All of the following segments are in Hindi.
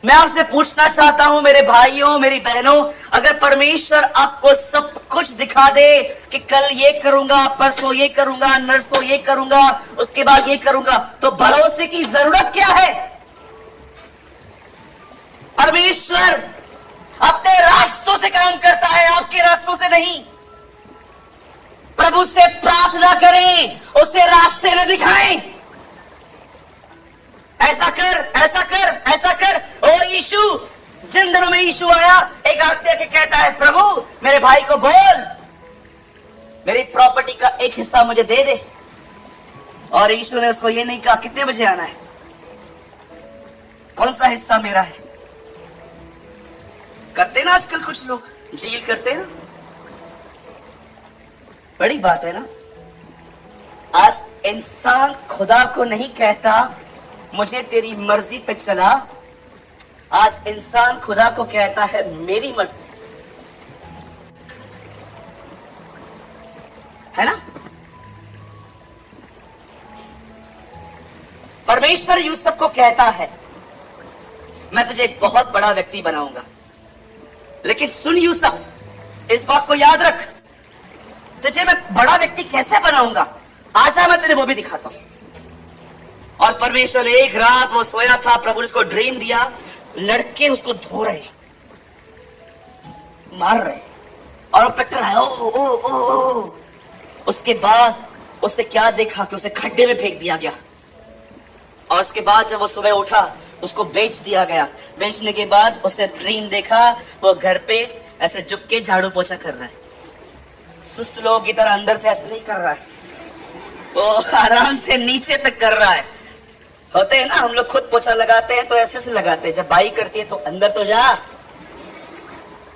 मैं आपसे पूछना चाहता हूं मेरे भाइयों मेरी बहनों, अगर परमेश्वर आपको सब कुछ दिखा दे कि कल ये करूंगा, परसों ये करूंगा, नरसों ये करूंगा, उसके बाद ये करूंगा, तो भरोसे की जरूरत क्या है? परमेश्वर अपने रास्तों से काम करता है, आपके रास्तों से नहीं। प्रभु से प्रार्थना करें, उसे रास्ते न दिखाएं। ऐसा कर, ऐसा कर, ऐसा कर। ओ यीशु, जिन दिनों में यीशु आया, एक आदमी आके कहता है, प्रभु मेरे भाई को बोल मेरी प्रॉपर्टी का एक हिस्सा मुझे दे दे। और यीशु ने उसको ये नहीं कहा कितने बजे आना है, कौन सा हिस्सा मेरा है। करते ना आजकल कुछ लोग, डील करते ना, बड़ी बात है ना। आज इंसान खुदा को नहीं कहता मुझे तेरी मर्जी पे चला, आज इंसान खुदा को कहता है मेरी मर्जी से चला, है ना। परमेश्वर यूसुफ को कहता है मैं तुझे एक बहुत बड़ा व्यक्ति बनाऊंगा, लेकिन सुन यूसुफ, इस बात को याद रख, तुझे मैं बड़ा व्यक्ति कैसे बनाऊंगा, आजा मैं तेरे वो भी दिखाता हूं। और परमेश्वर ने एक रात, वो सोया था, प्रभु ने उसको ड्रीम दिया, लड़के उसको धो रहे, मार रहे, और वो पिट रहा है, ओ ओ ओ ओ। उसके बाद उसने क्या देखा कि उसे खड्डे में फेंक दिया गया, और उसके बाद जब वो सुबह उठा उसको बेच दिया गया। बेचने के बाद उसने ड्रीम देखा, वो घर पे ऐसे झुक के झाड़ू पोछा कर रहा है, सुस्त लोगों की तरह अंदर से ऐसे नहीं कर रहा है, वो आराम से नीचे तक कर रहा है। होते हैं ना, हम लोग खुद पोछा लगाते हैं तो ऐसे से लगाते हैं, जब बाई करती है तो अंदर तो जा,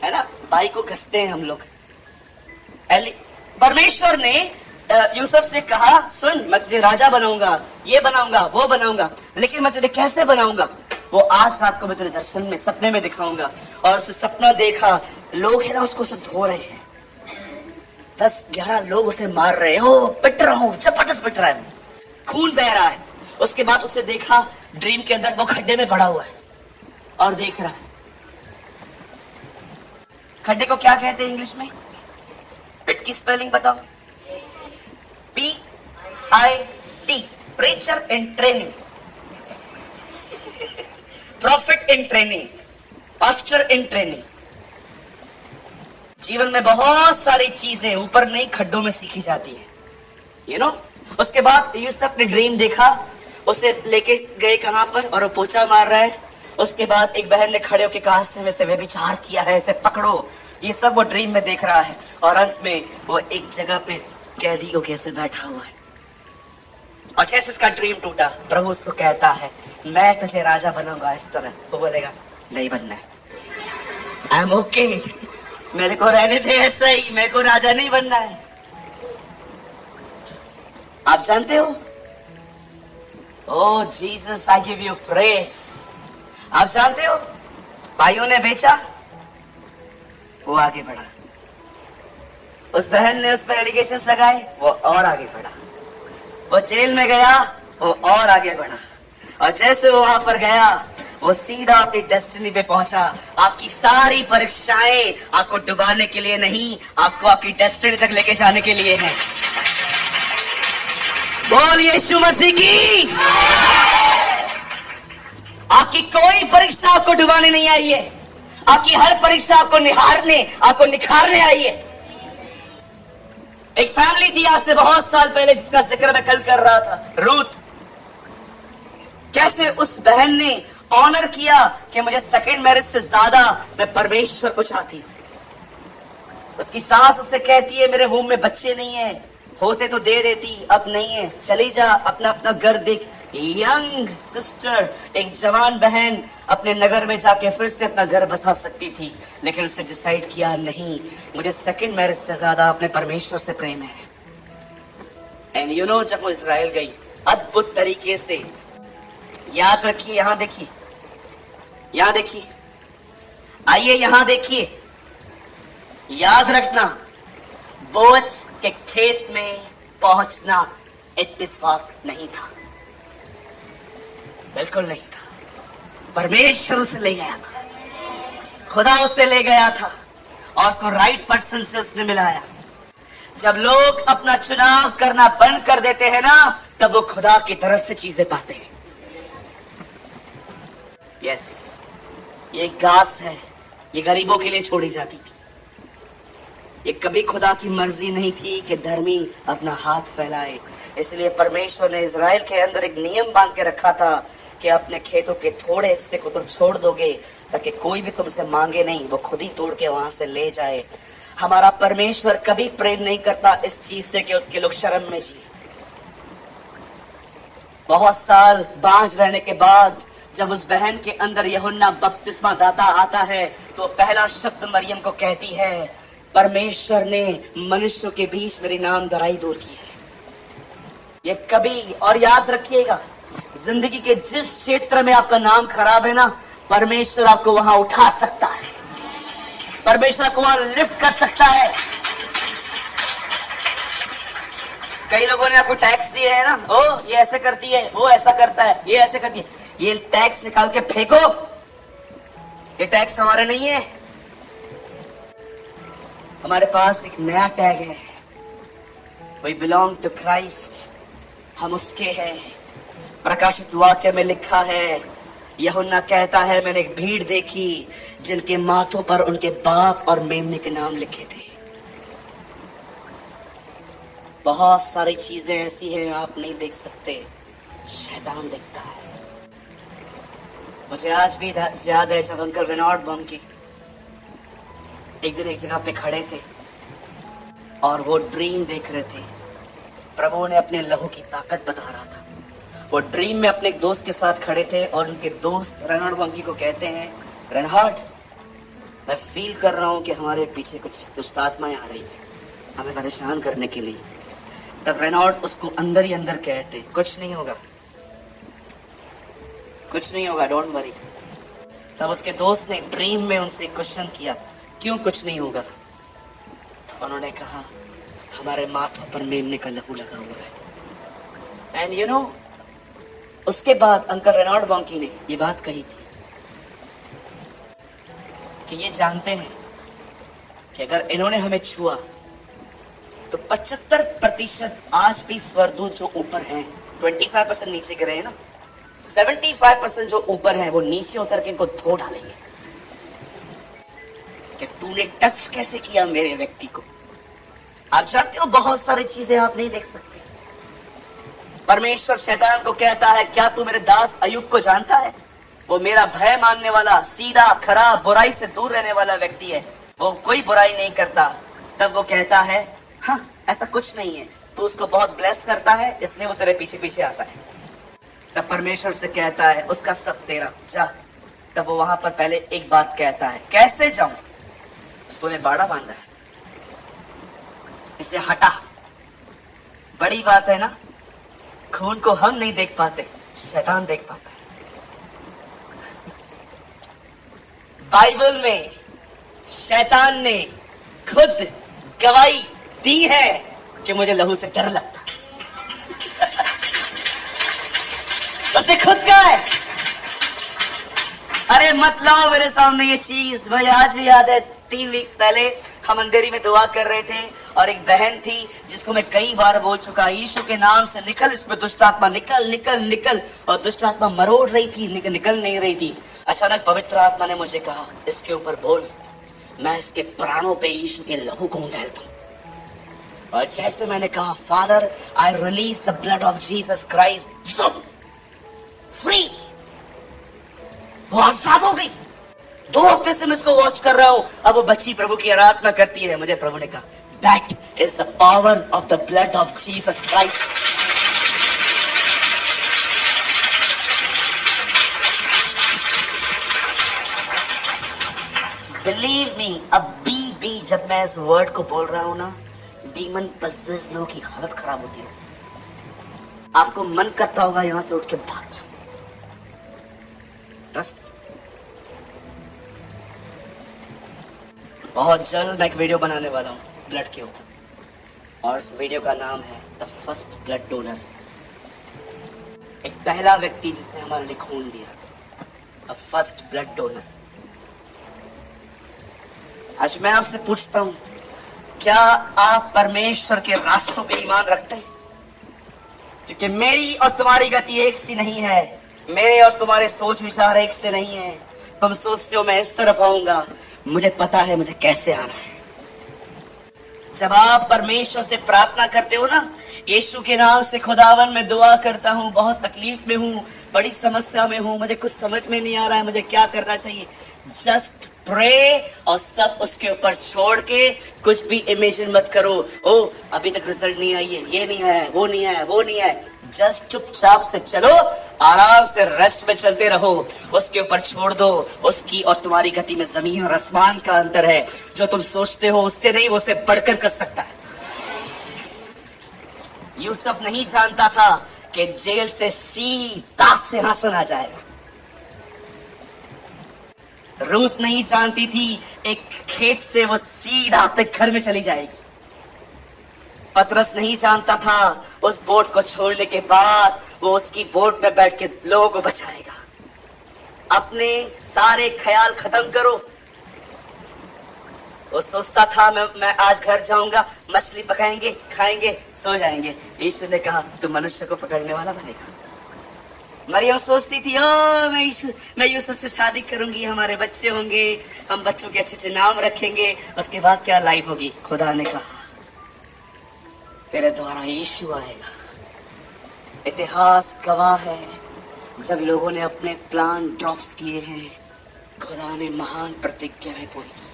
है ना, बाई को घसते हैं हम लोग। परमेश्वर ने यूसुफ से कहा सुन, मैं तुझे राजा बनाऊंगा, ये बनाऊंगा, वो बनाऊंगा, लेकिन मैं तुझे कैसे बनाऊंगा वो आज रात को मैं तुझे दर्शन में, सपने में दिखाऊंगा। और उसे सपना देखा, लोग है ना उसको उसे धो रहे हैं, 10-11 लोग उसे मार रहे हैं, ओ पिट रहा हूं, जबरदस्त पिट रहा है, खून बह रहा है। उसके बाद उसे देखा ड्रीम के अंदर वो खड्डे में पड़ा हुआ है और देख रहा है। खड्डे को क्या कहते हैं इंग्लिश में? पिट की स्पेलिंग बताओ। PIT, preacher in training, profit in training, pastor in training. जीवन में बहुत सारी चीजें ऊपर नहीं खड्डों में सीखी जाती है, यू नो। उसके बाद यूसुफ ने ड्रीम देखा, उसे लेके गए कहां पर, और वो पोछा मार रहा है। उसके बाद एक बहन ने खड़े होकर कहा इसने से व्यभिचार किया है, इसे पकड़ो, ये सब वो ड्रीम में देख रहा है। और अंत में वो एक जगह पे कैदी को कैसे बैठा हुआ है, और जैसे उसका ड्रीम टूटा, प्रभु उसको कहता है मैं तुझे राजा बनाऊंगा इस तरह। वो बोलेगा नहीं बनना है, आई एम ओके, मेरे को रहने दे ऐसा ही, मेरे को राजा नहीं बनना है। आप जानते हो, oh Jesus I give you praise. आप जानते हो, भाइयों ने बेचा, वो आगे बढ़ा, उस बहन ने उस पर एलिगेशंस लगाए, वो और आगे बढ़ा, वो जेल में गया, वो और आगे बढ़ा, और जैसे वो वहां पर गया वो सीधा अपनी डेस्टिनी पे पहुंचा। आपकी सारी परीक्षाएं आपको डुबाने के लिए नहीं, आपको आपकी डेस्टिनी तक लेके जाने के लिए है। बोल यीशु मसीह की। आपकी कोई परीक्षा आपको डुबाने नहीं आई है, आपकी हर परीक्षा आपको निहारने, आपको निखारने आई है। एक फैमिली थी आज से बहुत साल पहले जिसका जिक्र मैं कल कर रहा था, रूथ। कैसे उस बहन ने ऑनर किया कि मुझे सेकंड मैरिज से ज्यादा मैं परमेश्वर को चाहती हूं। उसकी सास उससे कहती है मेरे होम में बच्चे नहीं है, होते तो दे देती, अब नहीं है, चली जा, अपना अपना घर देख। यंग सिस्टर, एक जवान बहन अपने नगर में जाके फिर से अपना घर बसा सकती थी, लेकिन उसने डिसाइड किया नहीं, मुझे सेकंड मैरिज से ज्यादा अपने परमेश्वर से प्रेम है। एंड यू नो, जब वो इजराइल गई, अद्भुत तरीके से, याद रखिए, यहां देखिए, यहां देखिए, आइए यहां देखिए, याद रखना, बोझ के खेत में पहुंचना इत्तेफाक नहीं था, बिल्कुल नहीं था। परमेश्वर उसे ले गया था, खुदा उसे ले गया था और उसको राइट पर्सन से उसने मिलाया। जब लोग अपना चुनाव करना बंद कर देते हैं ना, तब वो खुदा की तरफ से चीजें पाते हैं। यस, ये घास है, ये गरीबों के लिए छोड़ी जाती थी। ये कभी खुदा की मर्जी नहीं थी कि धर्मी अपना हाथ फैलाए। इसलिए परमेश्वर ने इजराइल के अंदर एक नियम बांध के रखा था कि अपने खेतों के थोड़े हिस्से को तुम छोड़ दोगे ताकि कोई भी तुमसे मांगे नहीं, वो खुद ही तोड़ के वहां से ले जाए। हमारा परमेश्वर कभी प्रेम नहीं करता इस चीज से कि उसके लोग शर्म में जिए। बहुत साल बांझ रहने के बाद जब उस बहन के अंदर यूहन्ना बपतिस्मा दाता आता है तो पहला शब्द मरियम को कहती है, परमेश्वर ने मनुष्यों के बीच मेरी नामधराई दूर की है। ये कभी, और याद रखिएगा, जिंदगी के जिस क्षेत्र में आपका नाम खराब है ना, परमेश्वर आपको वहां उठा सकता है, परमेश्वर आपको वहां लिफ्ट कर सकता है। कई लोगों ने आपको टैक्स दिए है ना, ओ ये ऐसे करती है, वो ऐसा करता है, ये ऐसे करती है, ये टैक्स निकाल के फेंको, ये टैक्स हमारे नहीं है। हमारे पास एक नया टैग है, वी बिलोंग टू क्राइस्ट, हम उसके हैं। प्रकाशित वाक्य में लिखा है, यूहन्ना कहता है, मैंने एक भीड़ देखी जिनके माथों पर उनके बाप और मेमने के नाम लिखे थे। बहुत सारी चीजें ऐसी हैं आप नहीं देख सकते, शैतान देखता है। मुझे आज भी याद है जब अंकल रेनॉल्ड बॉम्की एक दिन एक जगह पे खड़े थे और वो ड्रीम देख रहे थे। प्रभु ने अपने लहू की ताकत बता रहा था। वो ड्रीम में अपने एक दोस्त के साथ खड़े थे और उनके दोस्त रेनॉल्ड बॉम्की को कहते हैं, रेनॉल्ड मैं फील कर रहा हूं कि हमारे पीछे कुछ दुष्ट आत्माएं आ रही है हमें परेशान करने के लिए। तब रेनॉल्ड उसको अंदर ही अंदर कहते, कुछ नहीं होगा, कुछ नहीं होगा, डोंट वरी। तब उसके दोस्त ने ड्रीम में उनसे क्वेश्चन किया, क्यों कुछ नहीं होगा? उन्होंने कहा, हमारे माथों पर मेमने का लहू लगा हुआ है। एंड यू नो, उसके बाद अंकल रेनॉल्ड बॉम्की ने ये बात कही थी कि ये जानते हैं कि अगर इन्होंने हमें छुआ तो 75% आज भी स्वर्गदूत जो ऊपर हैं, 25% नीचे गिरे हैं ना, 75% जो ऊपर हैं वो नीचे उतर के इनको धो डालेंगे कि तूने टच कैसे किया मेरे व्यक्ति को। आप जानते हो बहुत सारी चीजें आप नहीं देख सकते। परमेश्वर शैतान को कहता है, क्या तू मेरे दास अय्यूब को जानता है? वो मेरा भय मानने वाला, सीधा खराब, बुराई से दूर रहने वाला व्यक्ति है, वो कोई बुराई नहीं करता। तब वो कहता है, हाँ ऐसा कुछ नहीं है, तू उसको बहुत ब्लेस करता है इसलिए वो तेरे पीछे पीछे आता है। तब परमेश्वर से कहता है, उसका सब तेरा, जा। तब वो वहां पर पहले एक बात कहता है, कैसे जाऊं? तूने बाड़ा बांधा है, इसे हटा। बड़ी बात है ना, खून को हम नहीं देख पाते, शैतान देख पाता है। बाइबल में शैतान ने खुद गवाही दी है कि मुझे लहू से डर लगता है। उसने खुद कहा है, अरे मत लाओ मेरे सामने ये चीज। मुझे आज भी याद है, 3 वीक्स पहले हम अंधेरी में दुआ कर रहे थे और एक बहन थी जिसको मैं कई बार बोल चुका, यीशु के नाम से निकल, इस पे दुष्ट आत्मा निकल निकल निकल, और दुष्ट आत्मा मरोड़ रही थी, निकल नहीं रही थी। अचानक पवित्र आत्मा ने मुझे कहा, इसके ऊपर बोल, मैं इसके प्राणों पे यीशु के लहू को उंडेलता हूं। और जैसे मैंने कहा, father I release the blood of Jesus Christ, free, वो आजाद हो गई। 2 हफ्ते से मैं इसको वॉच कर रहा हूं। अब वो बच्ची प्रभु की आराधना करती है। मुझे प्रभु ने कहा, that is the power of the blood of Jesus Christ. Believe me, अभी भी जब मैं इस वर्ड को बोल रहा हूं ना, डीमन पसेस लोगों की हालत खराब होती है। आपको मन करता होगा यहां से उठ के भाग जाओ। ट्रस्ट। बहुत जल्द मैं एक वीडियो बनाने वाला हूं ब्लड के ऊपर, और उस वीडियो का नाम है द फर्स्ट ब्लड डोनर। एक पहला व्यक्ति जिसने हमारे लिए खून दिया। A first blood donor. आज मैं आपसे पूछता हूं, क्या आप परमेश्वर के रास्तों पे ईमान रखते हैं? क्योंकि मेरी और तुम्हारी गति एक सी नहीं है, मेरे और तुम्हारे सोच विचार एक से नहीं है। तुम सोचते हो मैं इस तरफ आऊंगा, मुझे पता है मुझे कैसे आना है। जब आप परमेश्वर से प्रार्थना करते हो ना, यीशु के नाम से खुदावन मैं दुआ करता हूँ, बहुत तकलीफ में हूँ, बड़ी समस्या में हूँ, मुझे कुछ समझ में नहीं आ रहा है, मुझे क्या करना चाहिए, जस्ट प्रे और सब उसके ऊपर छोड़ के कुछ भी इमेजिन मत करो। ओ अभी तक रिजल्ट नहीं आई है, ये नहीं है, वो नहीं है, वो नहीं है, जस्ट चुपचाप से चलो, आराम से रेस्ट में चलते रहो, उसके ऊपर छोड़ दो। उसकी और तुम्हारी गति में जमीन और आसमान का अंतर है। जो तुम सोचते हो उससे नहीं, वो उससे बढ़कर कर सकता है। यूसुफ नहीं जानता था कि जेल से सीधा सिंहासन आ जाएगा। रूत नहीं जानती थी एक खेत से वो सीधा अपने घर में चली जाएगी। पतरस नहीं जानता था उस बोट को छोड़ने के बाद वो उसकी बोट में बैठ के लोगों को बचाएगा। अपने सारे ख्याल खत्म करो। वो सोचता था मैं आज घर जाऊंगा, मछली पकाएंगे, खाएंगे, सो जाएंगे। यीशु ने कहा तू मनुष्य को पकड़ने वाला बनेगा। मरियम सोचती थी ओ मैं यूसुफ से शादी करूंगी, हमारे बच्चे होंगे, हम बच्चों के अच्छे अच्छे नाम रखेंगे, उसके बाद क्या लाइफ होगी। खुदा ने कहा तेरे द्वारा यीशु आएगा। इतिहास गवाह है, जब लोगों ने अपने प्लान ड्रॉप्स किए हैं, खुदा ने महान प्रतिज्ञाएं पूरी की।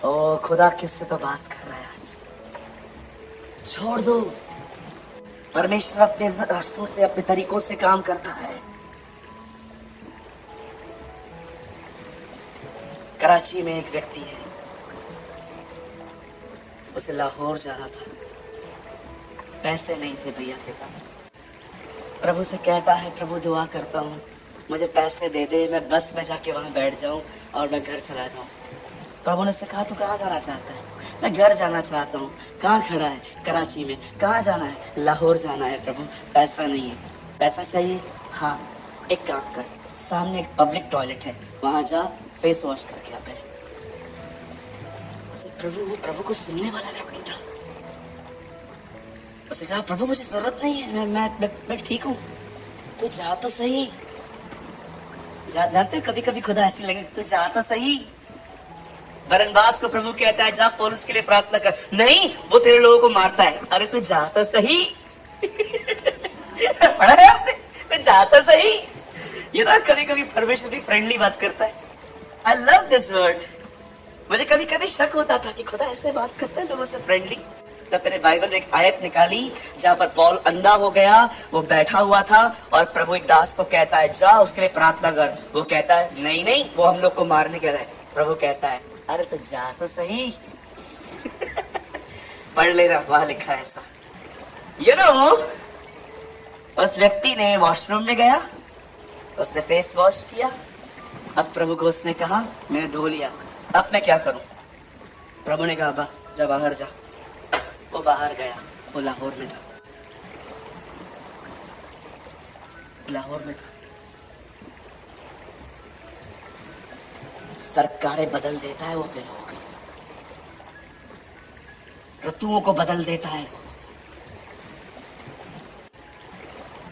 ओ खुदा किससे तो बात कर रहा है आज। छोड़ दो, परमेश्वर अपने रास्तों से, अपने तरीकों से काम करता है। कराची में एक व्यक्ति है, उसे लाहौर जाना था, पैसे नहीं थे भैया के पास। प्रभु से कहता है प्रभु दुआ करता हूँ मुझे पैसे दे दे, मैं बस में जाके वहां बैठ जाऊं और मैं घर चला जाऊं। प्रभु ने उससे कहा तू कहाँ जाना चाहता है? मैं घर जाना चाहता हूँ। कहाँ खड़ा है? कराची में। कहाँ जाना है? लाहौर जाना है प्रभु। पैसा नहीं है। पैसा चाहिए? हाँ, एक काम कर, सामने एक पब्लिक टॉयलेट है, वहां जा, फेस वॉश करके आ पहले। प्रभु, वो प्रभु को सुनने वाला व्यक्ति था। उसने कहा प्रभु मुझे जरूरत नहीं है, मैं ठीक हूँ, तू जा तो सही। जानते कभी कभी खुदा ऐसी लगे, तू जा तो सही। बरनबास को प्रभु कहता है जा पौलुस के लिए प्रार्थना कर। नहीं, वो तेरे लोगों को मारता है। अरे तू जा तो सही। पढ़ा है आपने? तू जा तो सही। ये ना कभी कभी परमेश्वर भी फ्रेंडली बात करता है। I love this word. मुझे कभी कभी शक होता था कि खुदा ऐसे बात करते हैं लोगों से फ्रेंडली। तब मैंने बाइबल में एक आयत निकाली जहाँ पर पौल अंधा हो गया, वो बैठा हुआ था और प्रभु एक दास को कहता है जा उसके लिए प्रार्थना कर। वो कहता है नहीं नहीं, वो हम लोग को मारने के रहे। प्रभु कहता है अरे तो जा तो सही। पढ़ लेना, वहां लिखा है ऐसा। यू नो, उस व्यक्ति ने वॉशरूम में गया, उसने फेस वॉश किया। अब प्रभु को उसने कहा मैंने धो लिया, अब मैं क्या करूं? प्रभु ने कहा जा बाहर जा। वो बाहर गया। वो लाहौर में था, लाहौर में था। सरकारें बदल देता है वो अपने लोगों की, ऋतुओं को बदल देता है,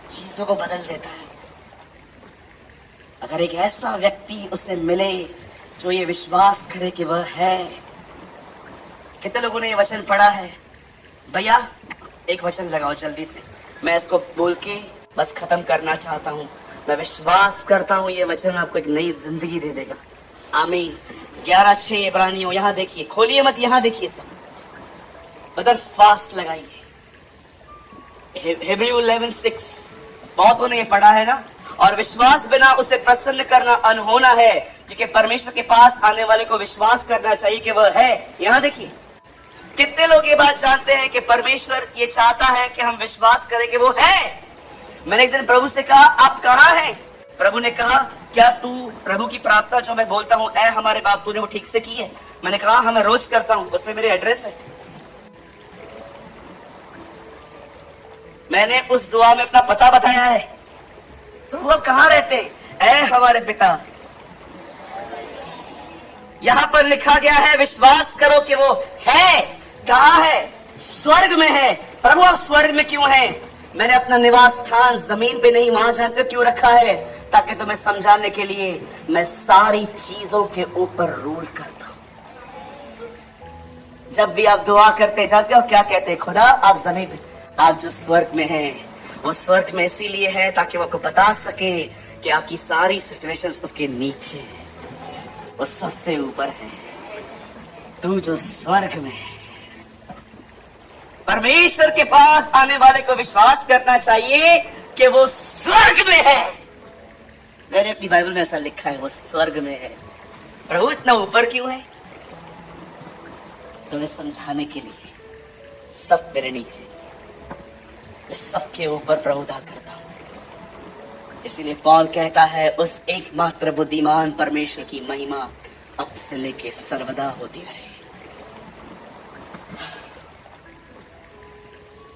चीजों को बदल देता है। अगर एक ऐसा व्यक्ति उसे मिले जो ये विश्वास करे कि वह है। कितने लोगों ने ये वचन पढ़ा है? भैया एक वचन लगाओ जल्दी से, मैं इसको बोल के बस खत्म करना चाहता हूँ। मैं विश्वास करता हूँ ये वचन आपको एक नई जिंदगी दे देगा। आमीन। 11:6 इब्रानियों, यहाँ देखिए, खोलिए मत, यहाँ देखिए सब, बदल फास्ट लगाइए। हिब्रू 11:6 बहुतों ने ये पढ़ा है ना। और विश्वास बिना उसे प्रसन्न करना अनहोना है, क्योंकि परमेश्वर के पास आने वाले को विश्वास करना चाहिए कि वह है। यहाँ देखिए, कितने लोग ये बात जानते हैं कि परमेश्वर ये चाहता है कि हम विश्वास करें कि वो है। मैंने एक दिन प्रभु से कहा आप कहाँ हैं? प्रभु ने कहा क्या तू प्रभु की प्रार्थना जो मैं बोलता हूँ ऐ हमारे बाप, तूने वो ठीक से की है? मैंने कहा हाँ मैं रोज करता हूँ, उसमें मेरे एड्रेस है। मैंने उस दुआ में अपना पता बताया है। प्रभु आप कहाँ रहते हैं? ऐ हमारे पिता। यहां पर लिखा गया है विश्वास करो कि वो है। कहाँ है? स्वर्ग में है। प्रभु आप स्वर्ग में क्यों हैं? मैंने अपना निवास स्थान जमीन पे नहीं, वहां जानते हो क्यों रखा है? ताकि तुम्हें समझाने के लिए मैं सारी चीजों के ऊपर रूल करता हूं। जब भी आप दुआ करते जानते हो क्या कहते हैं? खुदा आप जमीन पे, आप जो स्वर्ग में हैं वो स्वर्ग में इसीलिए है ताकि वो आपको बता सके कि आपकी सारी सिचुएशंस उसके नीचे है, वो सबसे ऊपर है। तू जो स्वर्ग में है। परमेश्वर के पास आने वाले को विश्वास करना चाहिए कि वो स्वर्ग में है। मैंने अपनी बाइबल में ऐसा लिखा है, वो स्वर्ग में है। प्रभु इतना ऊपर क्यों है? तुम्हें समझाने के लिए। सब मेरे नीचे, मैं सबके ऊपर प्रभुता करता हूं। इसीलिए पौल कहता है उस एकमात्र बुद्धिमान परमेश्वर की महिमा अब से लेके सर्वदा होती रहे।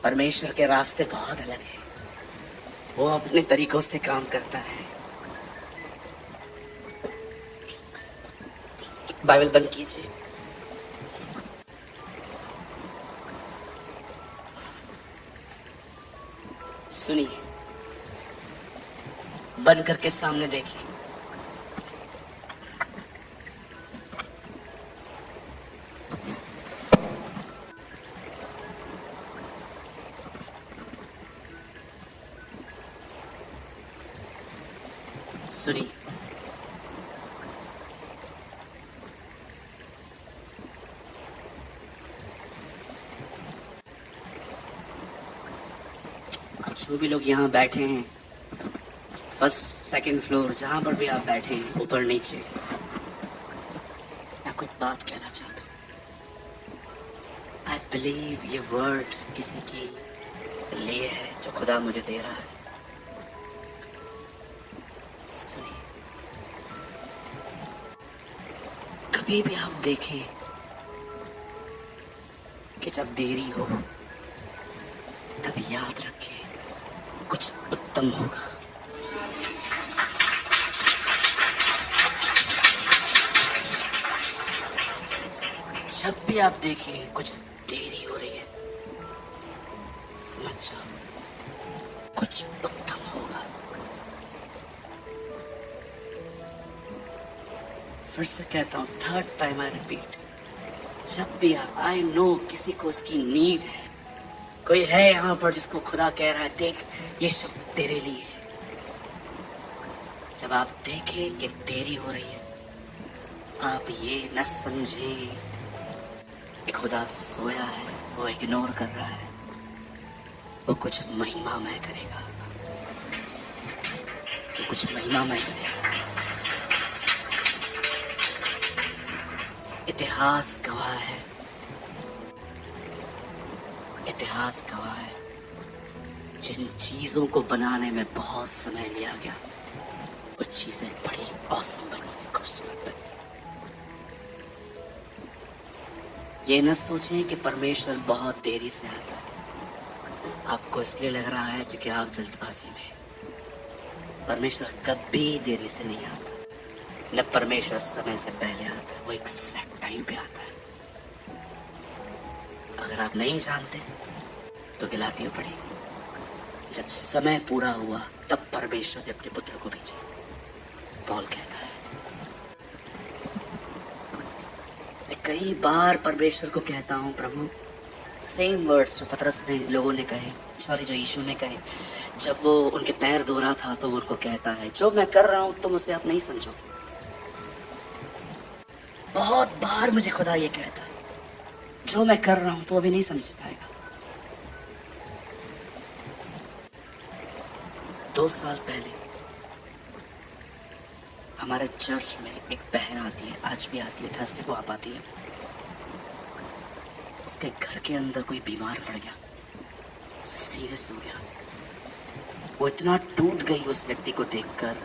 परमेश्वर के रास्ते बहुत अलग हैं। वो अपने तरीकों से काम करता है। बाइबल बंद कीजिए। सुनिए, बंद करके सामने देखिए। सुनिए, जो भी लोग यहाँ बैठे हैं, फर्स्ट सेकंड फ्लोर, जहां पर भी आप बैठे हैं, ऊपर नीचे, मैं कुछ बात कहना चाहता हूँ। आई बिलीव ये वर्ड किसी के लिए है जो खुदा मुझे दे रहा है। सुनिए, कभी भी आप देखें कि जब देरी हो तब याद रखें कुछ उत्तम होगा। जब भी आप देखें कुछ देरी हो रही है, समझ जाओ कुछ उत्तम होगा। फिर से कहता हूं, थर्ड टाइम आई रिपीट, जब भी आप, आई नो किसी को उसकी नीड है। कोई है यहां पर जिसको खुदा कह रहा है देख ये शब्द तेरे लिए है। जब आप देखें कि देरी हो रही है, आप ये न समझें कि खुदा सोया है, वो इग्नोर कर रहा है। वो कुछ महिमामय करेगा, वो कुछ महिमामय करेगा। इतिहास गवाह है, इतिहास गवाह है, जिन चीजों को बनाने में बहुत समय लिया गया, वो चीजें बड़ी औसम बनी, खूबसूरत बनी। ये न सोचें कि परमेश्वर बहुत देरी से आता है। आपको इसलिए लग रहा है क्योंकि आप जल्दबाजी में हैं। परमेश्वर कभी देरी से नहीं आता। न परमेश्वर समय से पहले आता है, वो एग्जैक्ट टाइम पे आता है। अगर आप नहीं जानते तो गलातियों पढ़ी, जब समय पूरा हुआ तब परमेश्वर ने अपने पुत्र को भेजा। पौल कहता है, मैं कई बार परमेश्वर को कहता हूं, प्रभु, सेम वर्ड्स जो पतरस ने, लोगों ने कहे, सॉरी जो यीशु ने कहे, जब वो उनके पैर धो रहा था तो वो उनको कहता है, जो मैं कर रहा हूं तुम उसे आप नहीं समझोगे। बहुत बार मुझे खुदा ये कहता है, जो मैं कर रहा हूं तो अभी नहीं समझ पाएगा। 2 साल पहले हमारे चर्च में एक बहन आती है, आज भी आती है, थर्सडे को आप आती है। उसके घर के अंदर कोई बीमार पड़ गया, सीरियस हो गया। वो इतना टूट गई उस व्यक्ति को देखकर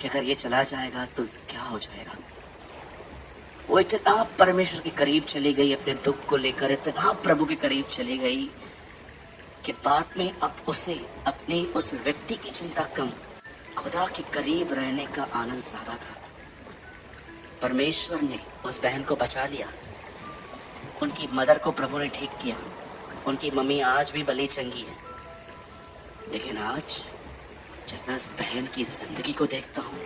कि अगर ये चला जाएगा तो क्या हो जाएगा। वो इतना परमेश्वर के करीब चली गई, अपने दुख को लेकर इतना प्रभु के करीब चली गई कि बाद में अब उसे अपने उस व्यक्ति की चिंता कम, खुदा के करीब रहने का आनंद ज्यादा था। परमेश्वर ने उस बहन को बचा लिया, उनकी मदर को प्रभु ने ठीक किया, उनकी मम्मी आज भी भली चंगी है। लेकिन आज जब मैं उस बहन की जिंदगी को देखता हूँ,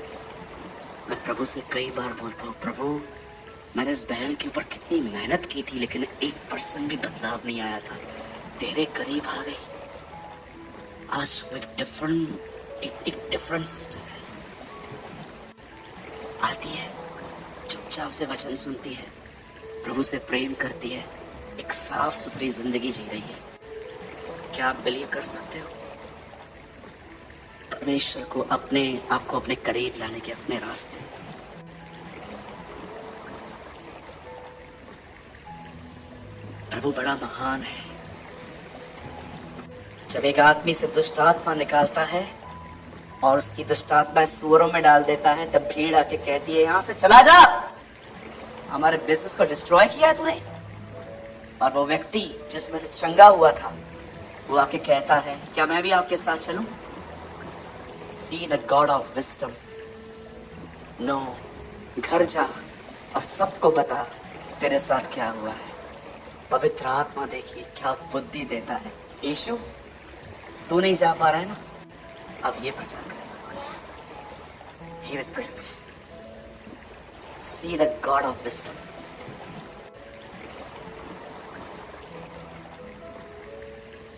मैं प्रभु से कई बार बोलता हूँ, प्रभु मैंने इस बहन के ऊपर कितनी मेहनत की थी, लेकिन 1% भी बदलाव नहीं आया था। तेरे करीब आ गई, आज वो एक डिफरेंट सिस्टर है। आती है, चुपचाप से वचन सुनती है, प्रभु से प्रेम करती है, एक साफ सुथरी जिंदगी जी रही है। क्या आप बिलीव कर सकते हो? परमेश्वर को आपको अपने करीब लाने के अपने रास्ते। प्रभु बड़ा महान है। जब एक आदमी से दुष्ट आत्मा निकालता है और उसकी दुष्ट आत्मा सूअरों में डाल देता है, तब भीड़ आके कहती है, यहां से चला जा, हमारे बिजनेस को डिस्ट्रॉय किया है तूने। और वो व्यक्ति जिसमें से चंगा हुआ था, वो आके कहता है, क्या मैं भी आपके साथ चलूं? See the God of wisdom. No, घर जा और सबको बता तेरे साथ क्या हुआ है। पवित्र आत्मा देखिए क्या बुद्धि देता है। यीशु, तू नहीं जा पा रहा है ना, अब ये प्रचार कर। He will preach. See the God of wisdom.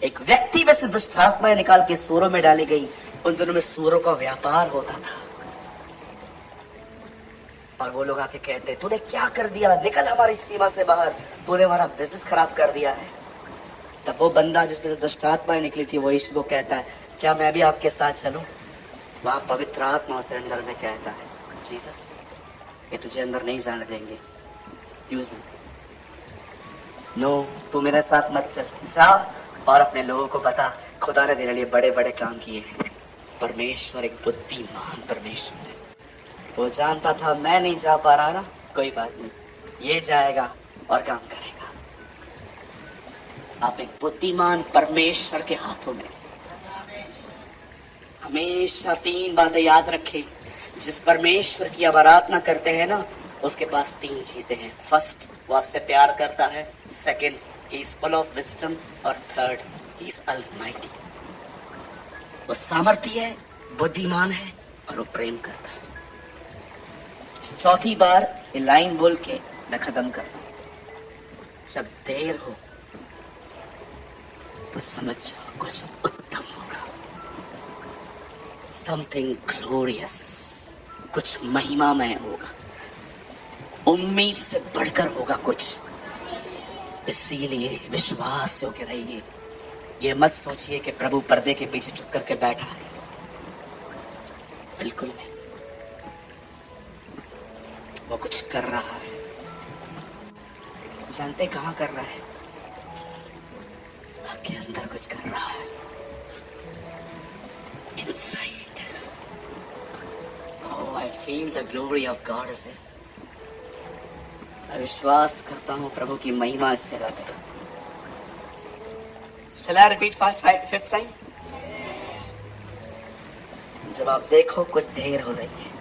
एक व्यक्ति में से दुष्ट आत्माएं निकाल के सूअरों में डाली गई। उन दिनों में सूअरों का व्यापार होता था और वो लोग आके कहते, तूने क्या कर दिया, निकल हमारी सीमा से बाहर, तूने हमारा बिजनेस खराब कर दिया है। तब वो बंदा जिसमें से दुष्ट आत्माएं निकली थी, वो यीशु को कहता है, क्या मैं भी आपके साथ चलूं? वहां पवित्र आत्मा से अंदर में कहता है, जीसस, ये तुझे अंदर नहीं जाने देंगे। यूज नो, तू मेरे साथ मत चल, जा और अपने लोगों को बता खुदा ने तेरे लिए बड़े बड़े काम किए हैं। परमेश्वर एक बुद्धिमान परमेश्वर है। वो जानता था मैं नहीं जा पा रहा ना, कोई बात नहीं, ये जाएगा और काम करेगा। आप एक बुद्धिमान परमेश्वर के हाथों में। हमेशा 3 बातें याद रखें। जिस परमेश्वर की आप आराधना करते हैं ना, उसके पास 3 चीजें हैं। फर्स्ट, वो आपसे प्यार करता है। Second, he is full of wisdom। और थर्ड, he is almighty। वो सामर्थी है, बुद्धिमान है और वो प्रेम करता है। चौथी बार ये लाइन बोल के मैं खत्म कर रहा हूं। जब देर हो तो समझ जाओ कुछ उत्तम होगा। समथिंग ग्लोरियस, कुछ महिमामय होगा, उम्मीद से बढ़कर होगा कुछ। इसीलिए विश्वास योग्य रहिए। ये मत सोचिए कि प्रभु पर्दे के पीछे चुप करके बैठा है, बिल्कुल नहीं। वो कुछ कर रहा है। जानते कहां कर रहा है? आपके अंदर कुछ कर रहा है। Inside. Oh, I feel the glory of God is here. मैं विश्वास करता हूं प्रभु की महिमा इस जगह पे। Shall I repeat fifth time? जब आप देखो कुछ देर हो रही है,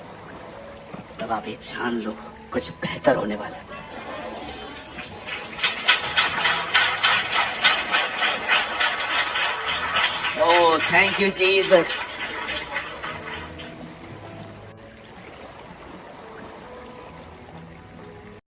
तब आप ये जान लो कुछ बेहतर होने वाला है। Oh, thank you, Jesus.